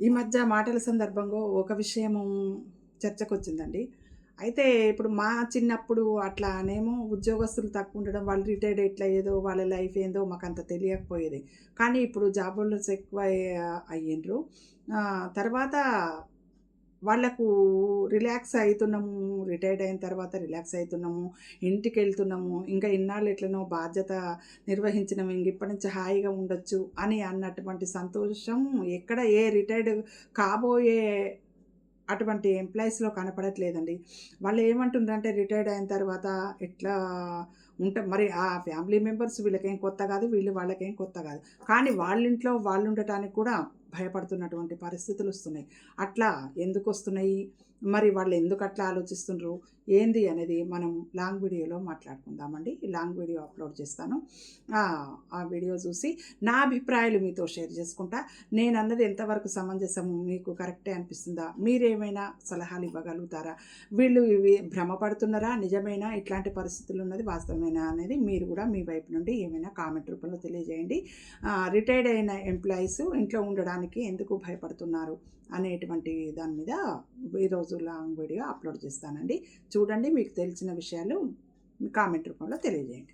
ఈ మధ్య మాటల సందర్భంగా ఒక విషయము చర్చకొచ్చిందండి. అయితే ఇప్పుడు మా చిన్నప్పుడు అట్లానేమో ఉద్యోగస్తులు తక్కువుండడం, వాళ్ళు రిటైర్డ్ ఎట్లా అయ్యేదో, వాళ్ళ లైఫ్ ఏందో మాకంత తెలియకపోయేది. కానీ ఇప్పుడు జాబ్ హోల్డర్స్ ఎక్కువ అయ్యిండ్రు. తర్వాత వాళ్ళకు రిలాక్స్ అయితున్నాము. రిటైర్డ్ అయిన తర్వాత రిలాక్స్ అయితున్నాము. ఇంటికెళ్తున్నాము. ఇంకా ఇన్నాళ్ళు ఎట్లనో బాధ్యత నిర్వహించినాము. ఇప్పటి నుంచి హాయిగా ఉండొచ్చు అని అన్నటువంటి సంతోషం ఎక్కడ ఏ రిటైర్డ్ కాబోయే అటువంటి ఎంప్లాయీస్‌లో కనపడట్లేదండి. వాళ్ళు ఏమంటున్నారంటే రిటైర్డ్ అయిన తర్వాత ఎట్లా మరి ఆ ఫ్యామిలీ మెంబర్స్ వీళ్ళకేం కొత్త కాదు. వీళ్ళు వాళ్ళకేం కొత్త కాదు. కానీ వాళ్ళింట్లో వాళ్ళుండటానికి కూడా భయపడుతున్నటువంటి పరిస్థితులొస్తున్నాయి. అట్లా ఎందుకొస్తున్నాయి? మరి వాళ్ళెందుకట్లా ఆలోచిస్తుండ్రు? ఏంది అనేది మనం లాంగ్ వీడియోలో మాట్లాడుకుందామండి. ఈ లాంగ్ వీడియో అప్‌లోడ్ చేస్తాను. ఆ వీడియో చూసి నా అభిప్రాయాలు మీతో షేర్ చేసుకుంటా. నేనన్నది ఎంతవరకు సమంజసము, మీకు కరెక్టే అనిపిస్తుందా? మీరేమైనా సలహాలు ఇవ్వగలుగుతారా? వీళ్ళు ఇవి భ్రమపడుతున్నారా? నిజమేనా? ఇట్లాంటి పరిస్థితులున్నది వాస్తవమేనా అనేది మీరు కూడా మీ వైపు నుండి ఏమైనా కామెంట్ రూపంలో తెలియజేయండి. రిటైర్డ్ అయిన ఎంప్లాయీస్ ఇంట్లో ఉండడానికి ఎందుకు భయపడుతున్నారు అనేటువంటి దాని మీద ఈరోజు లాంగ్ వీడియో అప్లోడ్ చేస్తానండి. చూడండి, మీకు తెలిసిన విషయాలు కామెంట్ రూపంలో తెలియజేయండి.